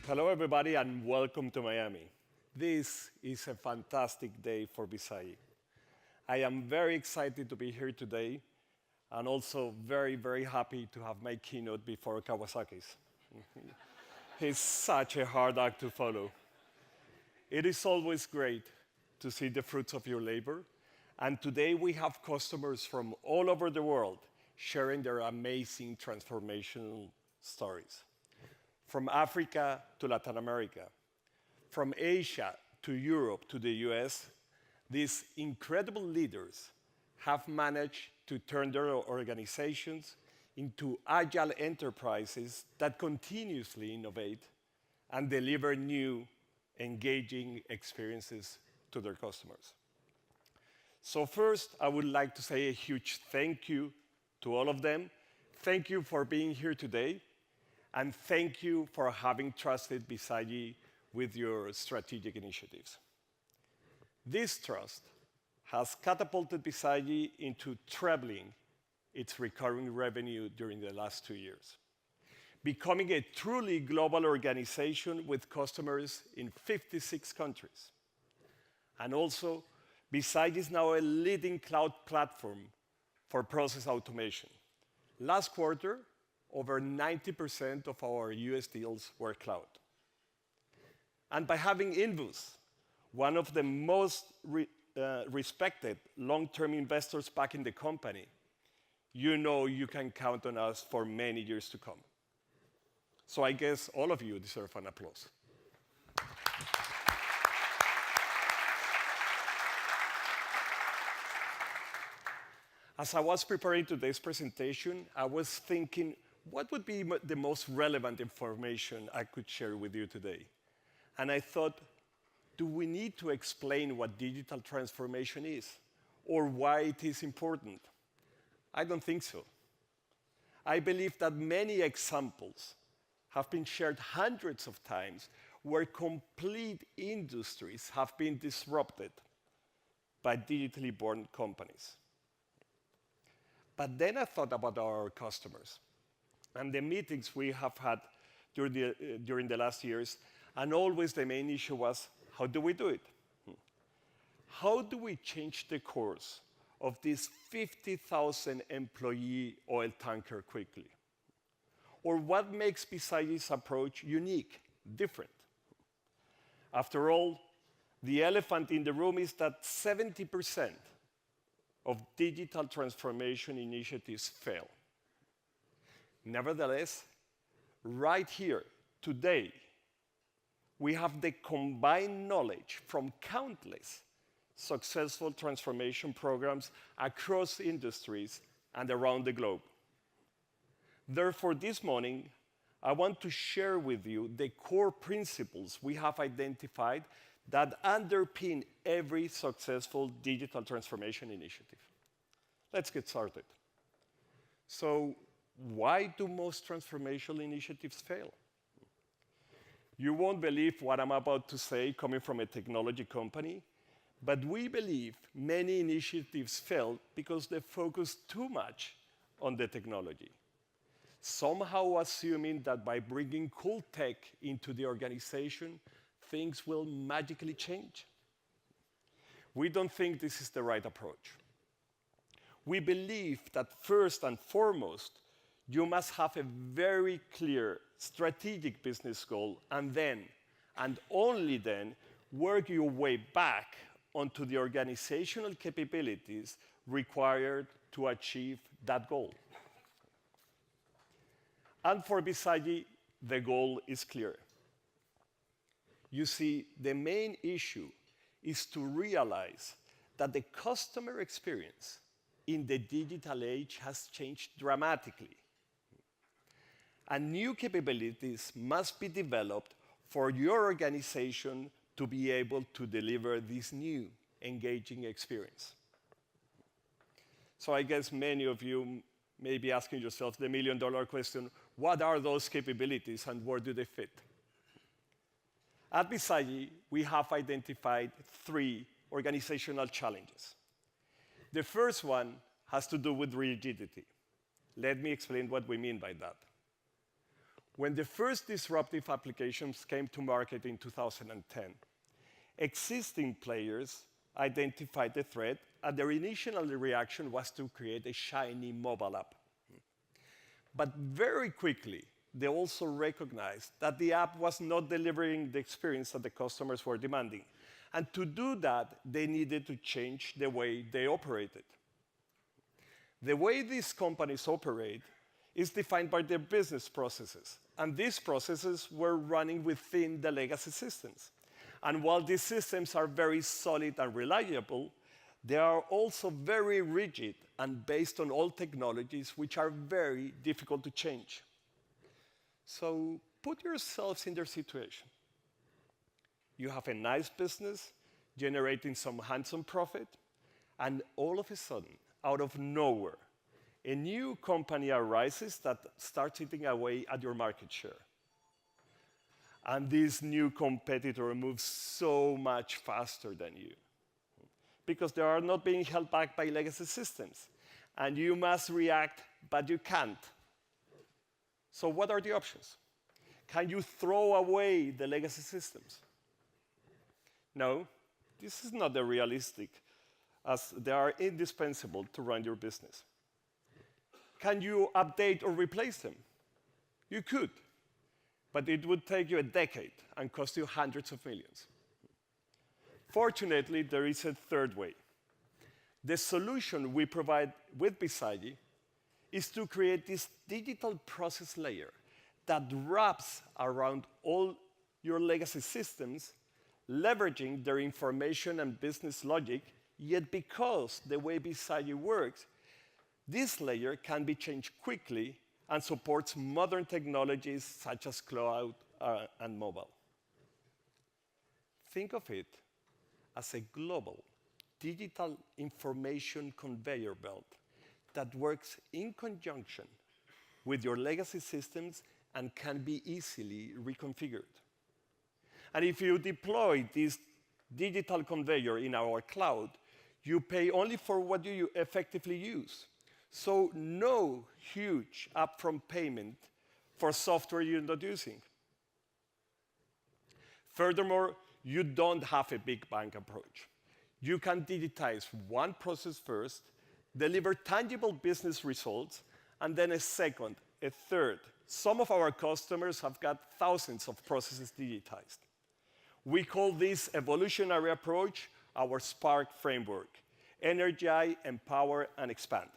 Hello, everybody, and welcome to Miami. This is a fantastic day for Bizagi. I am very excited to be here today, and also very, very happy to have my keynote before Kawasaki's. He's such a hard act to follow. It is always great to see the fruits of your labor, and today we have customers from all over the world sharing their amazing transformational stories. From Africa to Latin America, from Asia to Europe to the US, these incredible leaders have managed to turn their organizations into agile enterprises that continuously innovate and deliver new, engaging experiences to their customers. So first, I would like to say a huge thank you to all of them. Thank you for being here today. And thank you for having trusted Bizagi with your strategic initiatives. This trust has catapulted Bizagi into trebling its recurring revenue during the last 2 years, becoming a truly global organization with customers in 56 countries. And also, Bizagi is now a leading cloud platform for process automation. Last quarter, over 90% of our US deals were cloud. And by having Invus, one of the most respected long-term investors back in the company, you know you can count on us for many years to come. So I guess all of you deserve an applause. As I was preparing today's presentation, I was thinking, what would be the most relevant information I could share with you today? And I thought, do we need to explain what digital transformation is or why it is important? I don't think so. I believe that many examples have been shared hundreds of times where complete industries have been disrupted by digitally born companies. But then I thought about our customers and the meetings we have had during the last years, and always the main issue was, how do we do it? How do we change the course of this 50,000 employee oil tanker quickly? Or what makes Bizagi's approach unique, different? After all, the elephant in the room is that 70% of digital transformation initiatives fail. Nevertheless, right here, today, we have the combined knowledge from countless successful transformation programs across industries and around the globe. Therefore, this morning, I want to share with you the core principles we have identified that underpin every successful digital transformation initiative. Let's get started. So, why do most transformational initiatives fail? You won't believe what I'm about to say coming from a technology company, but we believe many initiatives fail because they focus too much on the technology, somehow assuming that by bringing cool tech into the organization, things will magically change. We don't think this is the right approach. We believe that first and foremost, you must have a very clear strategic business goal, and then, and only then, work your way back onto the organizational capabilities required to achieve that goal. And for Bizagi, the goal is clear. You see, the main issue is to realize that the customer experience in the digital age has changed dramatically. And new capabilities must be developed for your organization to be able to deliver this new engaging experience. So I guess many of you may be asking yourself the million-dollar question, what are those capabilities and where do they fit? At Bizagi, we have identified 3 organizational challenges. The first one has to do with rigidity. Let me explain what we mean by that. When the first disruptive applications came to market in 2010, existing players identified the threat, and their initial reaction was to create a shiny mobile app. But very quickly, they also recognized that the app was not delivering the experience that the customers were demanding. And to do that, they needed to change the way they operated. The way these companies operate is defined by their business processes. And these processes were running within the legacy systems. And while these systems are very solid and reliable, they are also very rigid and based on old technologies which are very difficult to change. So put yourselves in their situation. You have a nice business generating some handsome profit, and all of a sudden, out of nowhere, a new company arises that starts eating away at your market share. And this new competitor moves so much faster than you because they are not being held back by legacy systems. And you must react, but you can't. So what are the options? Can you throw away the legacy systems? No, this is not the realistic, as they are indispensable to run your business. Can you update or replace them? You could, but it would take you a decade and cost you hundreds of millions. Fortunately, there is a third way. The solution we provide with Bizagi is to create this digital process layer that wraps around all your legacy systems, leveraging their information and business logic, yet because the way Bizagi works, this layer can be changed quickly and supports modern technologies such as cloud and mobile. Think of it as a global digital information conveyor belt that works in conjunction with your legacy systems and can be easily reconfigured. And if you deploy this digital conveyor in our cloud, you pay only for what you effectively use. So no huge upfront payment for software you're not using. Furthermore, you don't have a big bang approach. You can digitize one process first, deliver tangible business results, and then a second, a third. Some of our customers have got thousands of processes digitized. We call this evolutionary approach our Spark framework: energize, empower, and expand.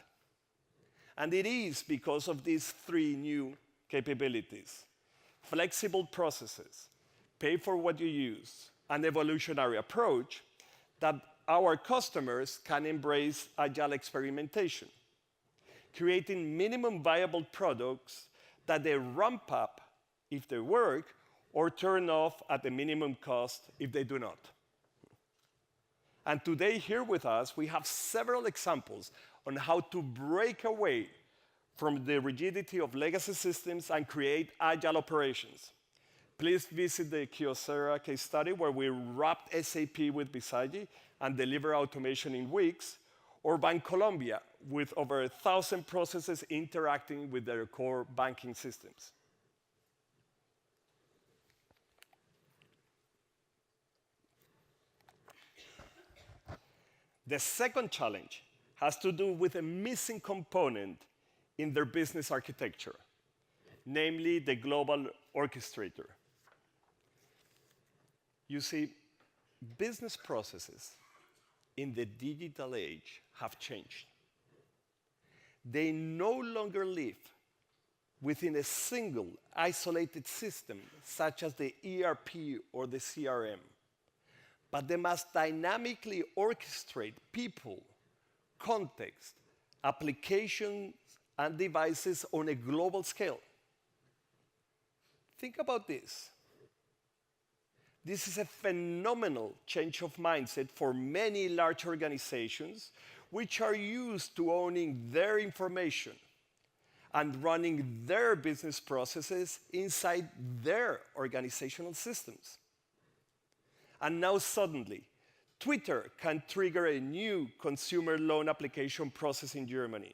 And it is because of these three new capabilities: flexible processes, pay for what you use, and evolutionary approach, that our customers can embrace agile experimentation, creating minimum viable products that they ramp up if they work or turn off at the minimum cost if they do not. And today here with us, we have several examples on how to break away from the rigidity of legacy systems and create agile operations. Please visit the Kyocera case study where we wrapped SAP with Bizagi and deliver automation in weeks, or Bancolombia with over 1,000 processes interacting with their core banking systems. The second challenge has to do with a missing component in their business architecture, namely the global orchestrator. You see, business processes in the digital age have changed. They no longer live within a single isolated system, such as the ERP or the CRM, but they must dynamically orchestrate people, context, applications, and devices on a global scale. Think about this. This is a phenomenal change of mindset for many large organizations which are used to owning their information and running their business processes inside their organizational systems. And now suddenly, Twitter can trigger a new consumer loan application process in Germany,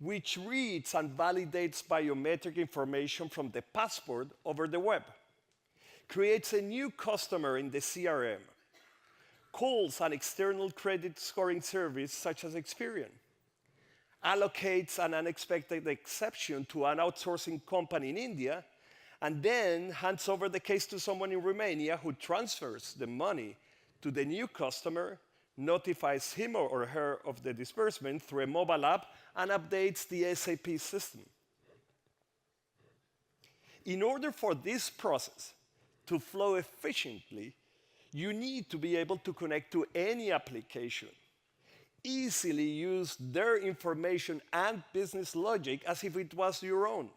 which reads and validates biometric information from the passport over the web, creates a new customer in the CRM, calls an external credit scoring service such as Experian, allocates an unexpected exception to an outsourcing company in India, and then hands over the case to someone in Romania who transfers the money to the new customer, notifies him or her of the disbursement through a mobile app, and updates the SAP system. In order for this process to flow efficiently, you need to be able to connect to any application, easily use their information and business logic as if it was your own,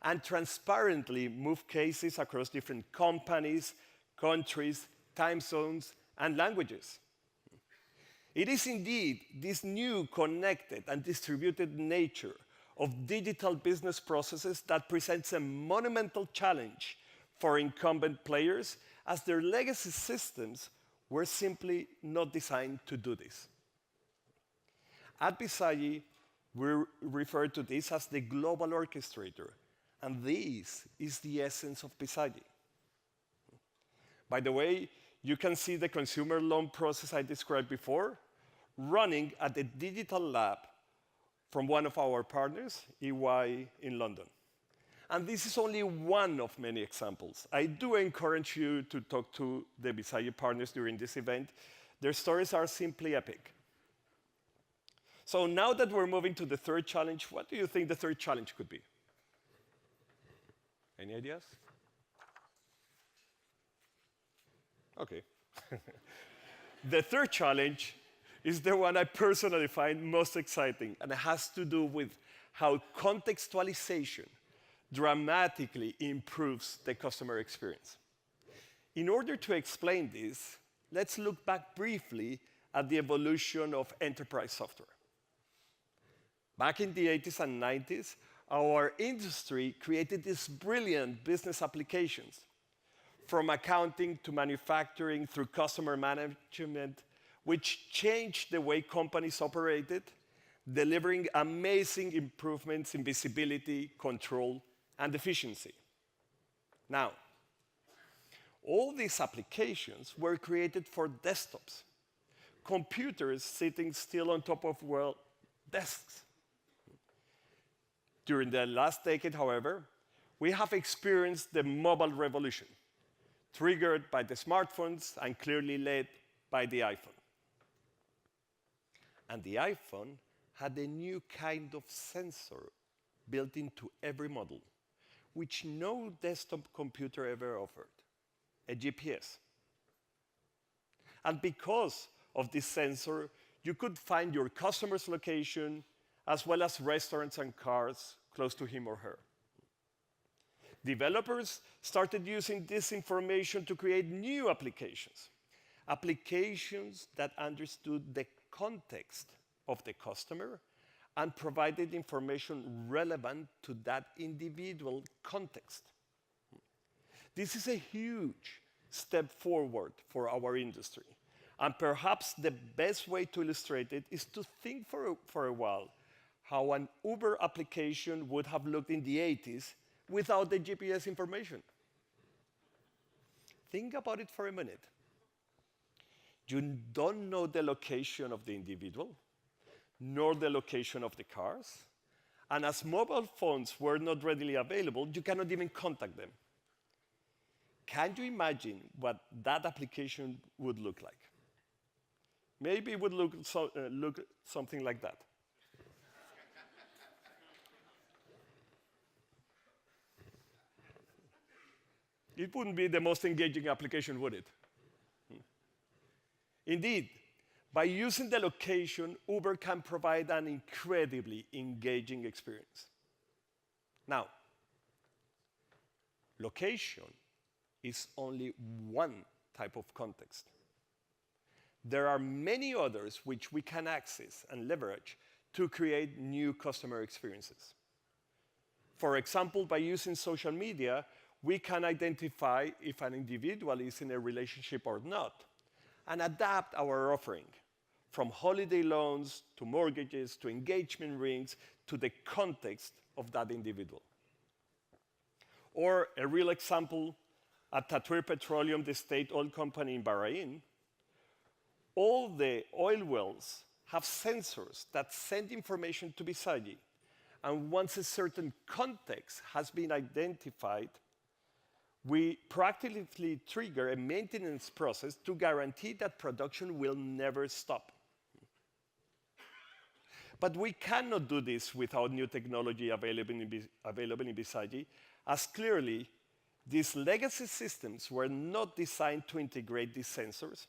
and transparently move cases across different companies, countries, time zones, and languages. It is indeed this new connected and distributed nature of digital business processes that presents a monumental challenge for incumbent players, as their legacy systems were simply not designed to do this. At Bizagi, we refer to this as the global orchestrator, and this is the essence of Bizagi. By the way, you can see the consumer loan process I described before running at the digital lab from one of our partners, EY in London. And this is only one of many examples. I do encourage you to talk to the Bizagi partners during this event. Their stories are simply epic. So now that we're moving to the third challenge, what do you think the third challenge could be? Any ideas? Okay. The third challenge is the one I personally find most exciting, and it has to do with how contextualization dramatically improves the customer experience. In order to explain this, let's look back briefly at the evolution of enterprise software. Back in the 80s and 90s, our industry created these brilliant business applications, from accounting to manufacturing through customer management, which changed the way companies operated, delivering amazing improvements in visibility, control, and efficiency. Now, all these applications were created for desktops, computers sitting still on top of, well, desks. During the last decade, however, we have experienced the mobile revolution, triggered by the smartphones and clearly led by the iPhone. And the iPhone had a new kind of sensor built into every model, which no desktop computer ever offered, a GPS. And because of this sensor, you could find your customer's location, as well as restaurants and cars close to him or her. Developers started using this information to create new applications, applications that understood the context of the customer and provided information relevant to that individual context. This is a huge step forward for our industry. And perhaps the best way to illustrate it is to think for a while how an Uber application would have looked in the 80s without the GPS information. Think about it for a minute. You don't know the location of the individual, nor the location of the cars. And as mobile phones were not readily available, you cannot even contact them. Can you imagine what that application would look like? Maybe it would look something like that. It wouldn't be the most engaging application, would it? Indeed, by using the location, Uber can provide an incredibly engaging experience. Now, location is only one type of context. There are many others which we can access and leverage to create new customer experiences. For example, by using social media, we can identify if an individual is in a relationship or not, and adapt our offering. from holiday loans to mortgages to engagement rings to the context of that individual. Or a real example, at Tatweer Petroleum, the state oil company in Bahrain, all the oil wells have sensors that send information to Bizagi. And once a certain context has been identified, we proactively trigger a maintenance process to guarantee that production will never stop. But we cannot do this without new technology available in Bizagi, as clearly these legacy systems were not designed to integrate these sensors,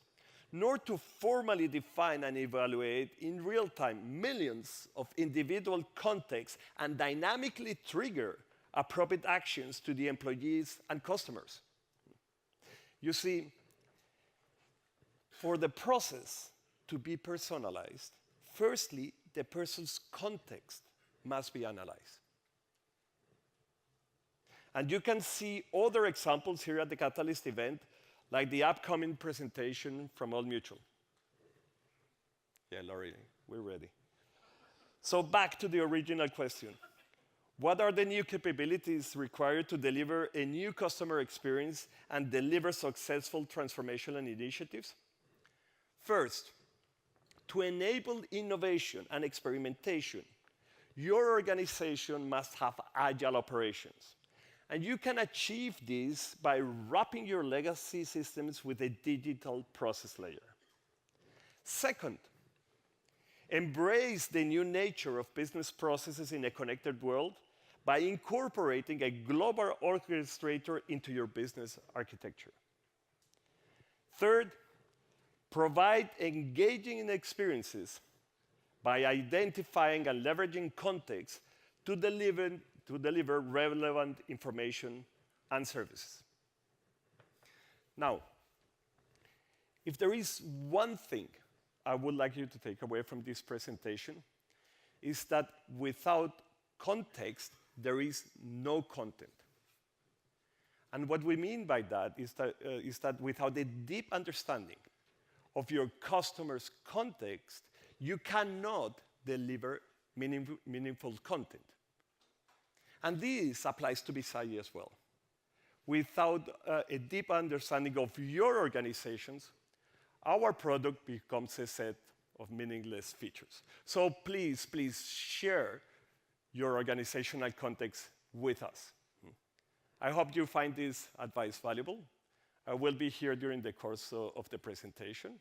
nor to formally define and evaluate in real time millions of individual contexts and dynamically trigger appropriate actions to the employees and customers. You see, for the process to be personalized, firstly, the person's context must be analyzed. And you can see other examples here at the Catalyst event, like the upcoming presentation from Old Mutual. Yeah, Laurie, we're ready. So back to the original question. What are the new capabilities required to deliver a new customer experience and deliver successful transformational initiatives? First, to enable innovation and experimentation, your organization must have agile operations. And you can achieve this by wrapping your legacy systems with a digital process layer. Second, embrace the new nature of business processes in a connected world by incorporating a global orchestrator into your business architecture. Third, provide engaging experiences by identifying and leveraging context to deliver relevant information and services. Now, if there is one thing I would like you to take away from this presentation, is that without context, there is no content. And what we mean by that is that without a deep understanding of your customer's context, you cannot deliver meaningful content. And this applies to Bizagi as well. Without a deep understanding of your organizations, our product becomes a set of meaningless features. So please, please share your organizational context with us. I hope you find this advice valuable. I will be here during the course of the presentation,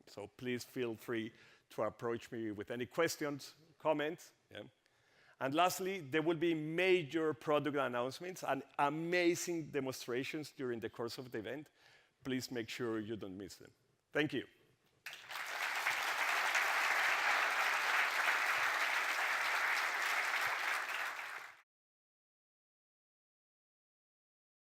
so please feel free to approach me with any questions, comments. Yeah. And lastly, there will be major product announcements and amazing demonstrations during the course of the event. Please make sure you don't miss them. Thank you.